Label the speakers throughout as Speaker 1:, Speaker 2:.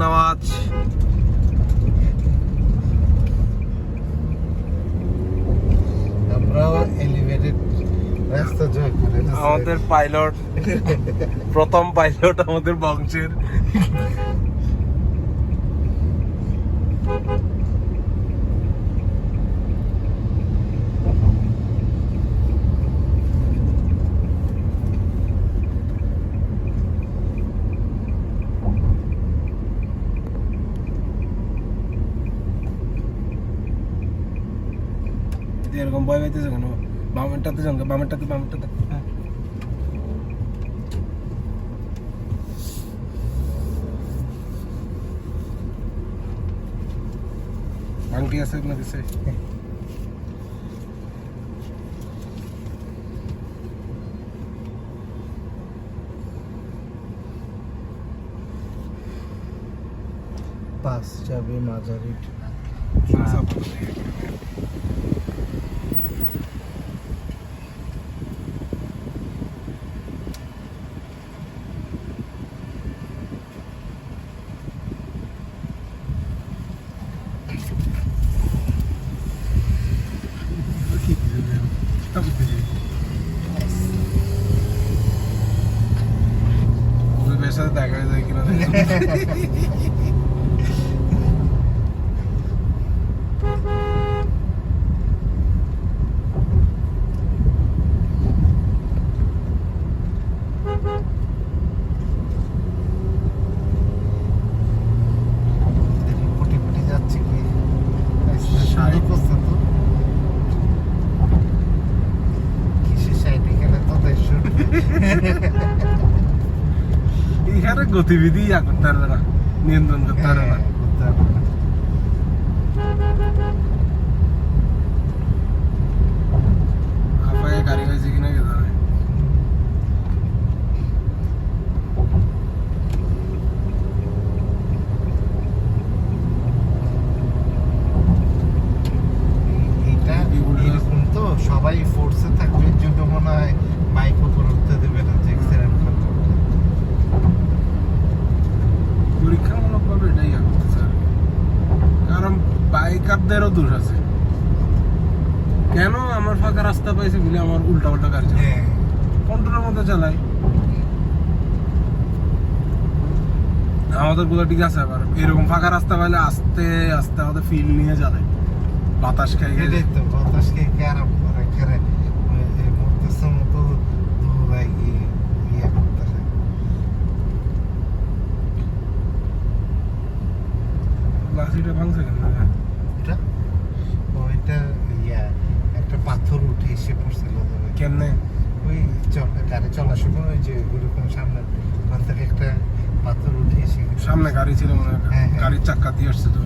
Speaker 1: নওয়াজ।
Speaker 2: আমরাও এলিভেটেড রাস্তা জয় করে
Speaker 1: আমাদের পাইলট, প্রথম পাইলট আমাদের বংশের। এরকম ভয় পাইতেছে কেন? বামেরটাতে যান, বামেরটাতে। আংটি আছে আপনার কাছে?
Speaker 2: পাঁচ চাবি মাঝারি
Speaker 1: দেখা যায় কিনা
Speaker 2: যাচ্ছে কি সাড়ে করছে তো কিসের সাইডে গেলে তো
Speaker 1: এখানে গতিবিধি করতে পারবে না, নিয়ন্ত্রণ করতে পারবে না। আপনাকে গাড়ি হয়েছে কিনা কে জানে।
Speaker 2: এরকম তো সবাই ফোর্সে থাকবে, এর জন্য মনে হয় বাইক উপর উঠতে দেবে না, যে অ্যাক্সিডেন্ট করতে।
Speaker 1: পরীক্ষামূলক ভাবে এটাই করতেছে আর কি। কারণ বাইকারদেরও দোষ আছে। কেন আমার ফাঁকা রাস্তা পাইছে বলে আমার উল্টা পাল্টা গাড়ি চালাই, কন্ট্রোলের মধ্যে চালাই। আমাদের গুলো ঠিক আছে, আবার এরকম ফাঁকা রাস্তা পাইলে আস্তে আস্তে আমাদের ফিল নিয়ে চালাই, বাতাস খাই গেলে।
Speaker 2: এটাই তো বাতাস খেয়ে আরাম করে খেলে মধ্যস্থ মতো দৌড়াই ইয়ে করতেছে।
Speaker 1: লাঠিটা ভাঙছে কেন?
Speaker 2: এটা ওইটা ইয়া একটা পাথর উঠে এসে পড়ছিল।
Speaker 1: কেমনে?
Speaker 2: ওই গাড়ি চলার সময় ওই যে ওইরকম সামনে ওখান থেকে একটা পাথর উঠে এসে
Speaker 1: সামনে গাড়ি ছিল মনে হয়, গাড়ির চাক্কা দিয়ে আসছে তো।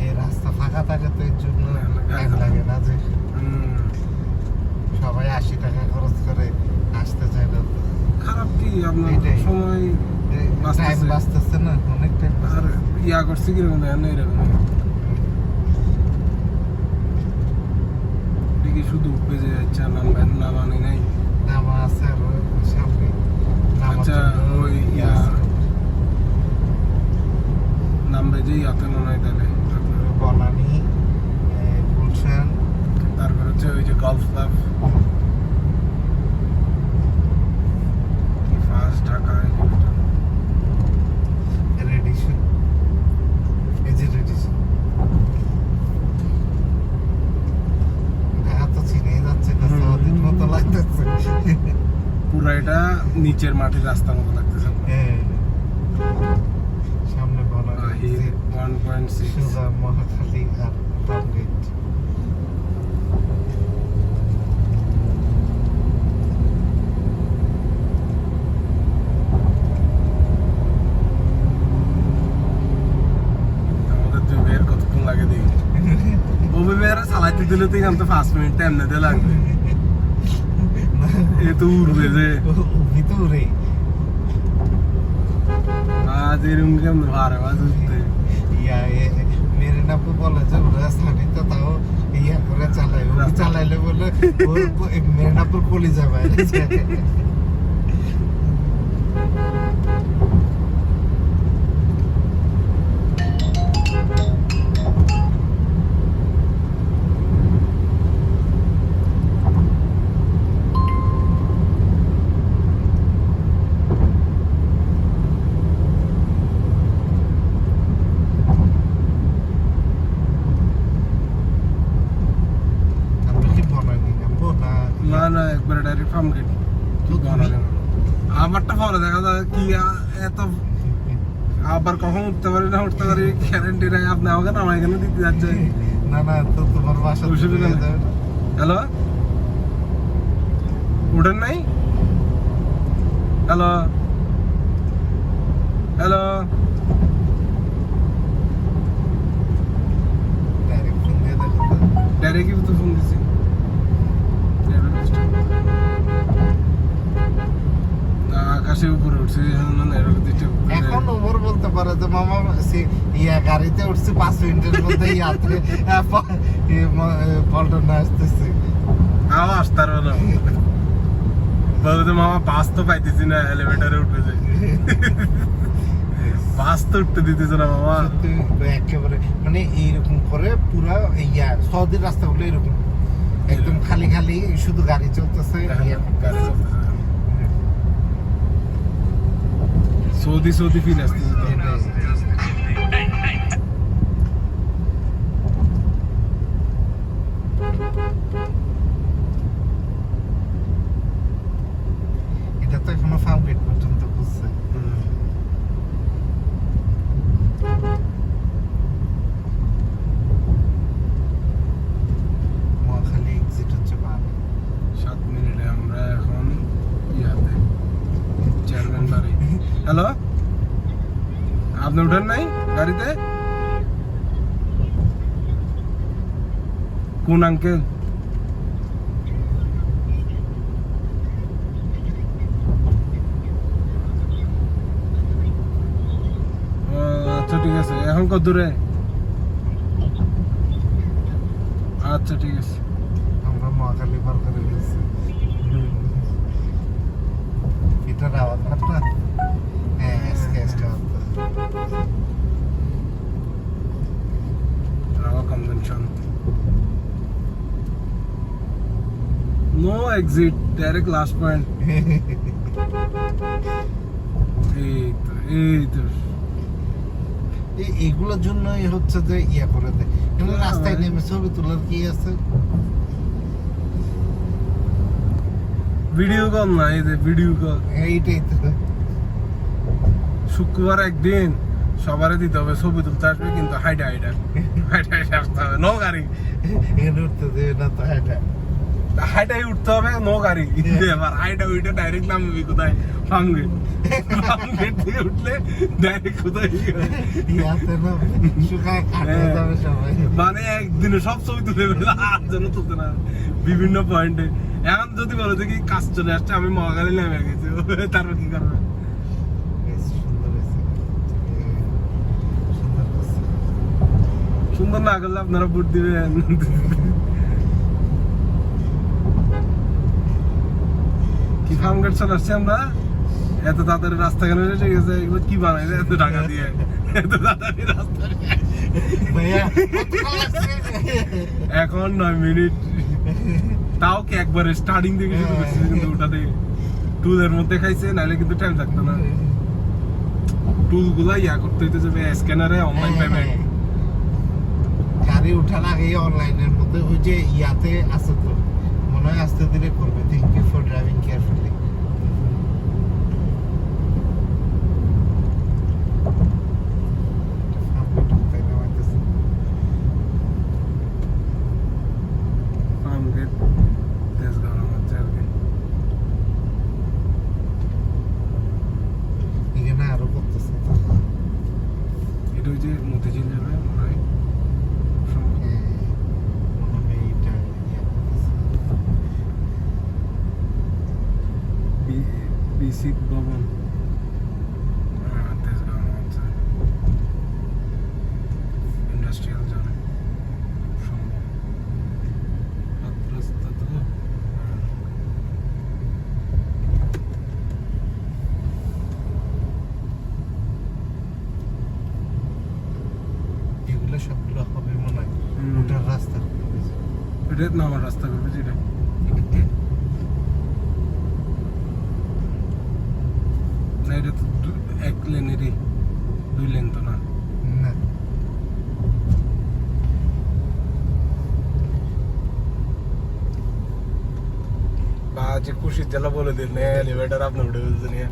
Speaker 2: এই রাস্তা ফাঁকা থাকে তো এর জন্য টাইম লাগে না, যে সবাই 80 টাকা খরচ করে আসতে চায় না।
Speaker 1: খারাপ কি আপনার সময়
Speaker 2: টাইম বাঁচতেছে না, অনেক টাইম।
Speaker 1: আর ইয়া করছে কিরকম এরকম দেখি শুধু উঠবে যে আচ্ছা নামানি নাই,
Speaker 2: নামা আছে আর সামনে।
Speaker 1: আচ্ছা ওই নামবে যে ইয়াতে মনে হয় তাহলে
Speaker 2: বনানী, গুলশান,
Speaker 1: তারপর হচ্ছে ওই যে golf club, first Dhaka,
Speaker 2: Radisson, এই যে রেডিশন। ঢাকা তো চিনেই যাচ্ছে না, সারাদিন মতো লাগতেছে।
Speaker 1: পুরো এটা নিচের মাটির রাস্তার মতো লাগতেছে।
Speaker 2: সামনে বনানী,
Speaker 1: 1.6
Speaker 2: সোজা মহাখালী আর টার্গেট।
Speaker 1: আমাদের দুই ভাইয়ের কতক্ষণ লাগে দেখি। ওই ভাইয়েরা চালাইতে দিলে তো এখান থেকে 5 মিনিট এমনিতে লাগবে। এ তো উড়বে যে
Speaker 2: ভিতরে
Speaker 1: আজ এরকম কেমন ভারে মাছ উঠতে।
Speaker 2: ইয়া মেরে নাপু বলে যে ওরা সানি তো তাও ইয়া করে চালাইলে বলে মেরে নাপুর কলি যাবে।
Speaker 1: আমারটা পরে দেখা যায় কি এত আবার কখন উঠতে পারি না উঠতে পারি গ্যারান্টি নাই। আপনি আমাকে নামাই এখানে দিতে যাচ্ছে।
Speaker 2: না না, তো তোমার বাসা
Speaker 1: অসুবিধা নেই। হ্যালো, উঠেন নাই? হ্যালো হ্যালো,
Speaker 2: ডাইরেক্ট ফোন দিয়ে দেখো তো।
Speaker 1: ডাইরেক্টই তো ফোন দিছি। আকাশে উপরে উঠছে
Speaker 2: এখন ওমর বলতে পারে যে মামা গাড়িতে উঠছি 5 মিনিটের মধ্যে ইয়াত্রে পল্টন আসতেছি।
Speaker 1: আওয়াজ তার না বলতে মামা বাস তো পাইতেছি না, এলিভেটরে উঠে যাই। বাস তো উঠতে দিতেছে না মামা।
Speaker 2: সত্যি একেবারে মানে এইরকম করে পুরা সৌদির রাস্তাগুলো এরকম একদম খালি খালি, শুধু গাড়ি চলতেছে।
Speaker 1: গাড়ি চলতেছে। সৌদি সৌদি ফিল আসতেছে তো।
Speaker 2: এটা তো এখনো ফার্ম গেট পর্যন্ত বুঝছে। মহাখালী এক্সিট হচ্ছে বামে।
Speaker 1: 7 মিনিটে আমরা এখন ইয়াতে চেয়ারম্যান বাড়ি। হ্যালো, আপনি উঠেন নাই গাড়িতে? কোন আঙ্কেল? আচ্ছা ঠিক আছে, এখন কত দূরে? আচ্ছা ঠিক আছে।
Speaker 2: আমরা মহাখালী পার করে ফেলছি। এটার আওয়াজ না? হ্যাঁ, আজকে
Speaker 1: Rawa convention. No exit, direct last point. এই তো
Speaker 2: এইগুলোর জন্যই হচ্ছে যে ইয়া করে দেয়। কিন্তু রাস্তায় নেমে ছবি তোলার কি আছে?
Speaker 1: ভিডিও কল না, এই যে ভিডিও কল।
Speaker 2: এইটাই তো।
Speaker 1: শুক্রবার একদিন সবারে দিতে হবে, ছবি তুলতে আসবে কিন্তু হাইডা হাইডা আসতে হবে। নো গাড়ি
Speaker 2: এখানে উঠতে দেবে না তো হাইটা।
Speaker 1: হাইটাই উঠতে হবে, নো গাড়ি। এবার হাইটা উঠে ডাইরেক্ট নামবি কোথায়? ফার্মগেট। ফার্মগেট থেকে উঠলে ডাইরেক্ট কোথায়?
Speaker 2: ইয়াতে না শুকায় কাটে যাবে সবাই।
Speaker 1: মানে একদিনে সব ছবি তুলে ফেলে আর যেন তুলতে না বিভিন্ন পয়েন্টে। এখন যদি বলো যে কি কাজ চলে আসছে, আমি মহাখালী নেমে গেছি, তারপর কি করবে?
Speaker 2: সুন্দর হয়েছে। সুন্দর করছে।
Speaker 1: সুন্দর না করলে আপনারা ভোট দিবেন। কি ফার্মগেট চলে আসছে আমরা, এত তাড়াতাড়ি রাস্তা কেন এসে গেছে? এগুলো কি বানাই এত টাকা দিয়ে? এত তাড়াতাড়ি রাস্তা
Speaker 2: ভাইয়া কতক্ষণ লাগছে?
Speaker 1: এখন 9 মিনিট, তাও কি একবারে স্টার্টিং থেকে শুরু করছে, কিন্তু ওটাতে টুলের মধ্যে খাইছে, নাহলে কিন্তু টাইম থাকতো না। টুল গুলা ইয়া করতে হইতেছে, স্ক্যানারে অনলাইন পেমেন্ট।
Speaker 2: গাড়ি উঠার আগে অনলাইনের মধ্যে ওই যে ইয়াতে আছে তো, মনে হয় আস্তে ধীরে করবে। Thank you for driving carefully.
Speaker 1: Farmgate Tejgaon হচ্ছে আর কি।
Speaker 2: এখানে আরো করতেছে।
Speaker 1: এটা ওই যে মতিঝিল যাবে মনে হয়। বিসিক ভবন তেজগাঁও হচ্ছে ইন্ডাস্ট্রিয়াল জোন সম্ভব। রাস্তা তো
Speaker 2: এগুলো সবগুলো হবে মনে হয় ওটার রাস্তা।
Speaker 1: এটা নামার রাস্তা করবে যেটা। না এটা তো এক লেনেরই, 2 লেন তো না।
Speaker 2: না
Speaker 1: বা আজ খুশির জেলা বলে দিন এলিভেটর আপনার উঠে বলছে নিয়ে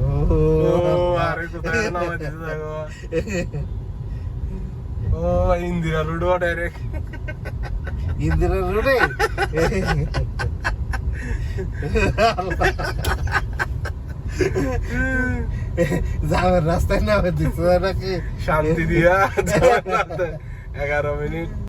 Speaker 2: ও
Speaker 1: আরে কোথায় নামা দিতে থাকো ও ইন্দিরা রোড ডাইরেক্ট
Speaker 2: ইন্দিরা রোডে যাওয়ার রাস্তায় নামে দিচ্ছে নাকি
Speaker 1: শান্তি দিয়া 11 মিনিট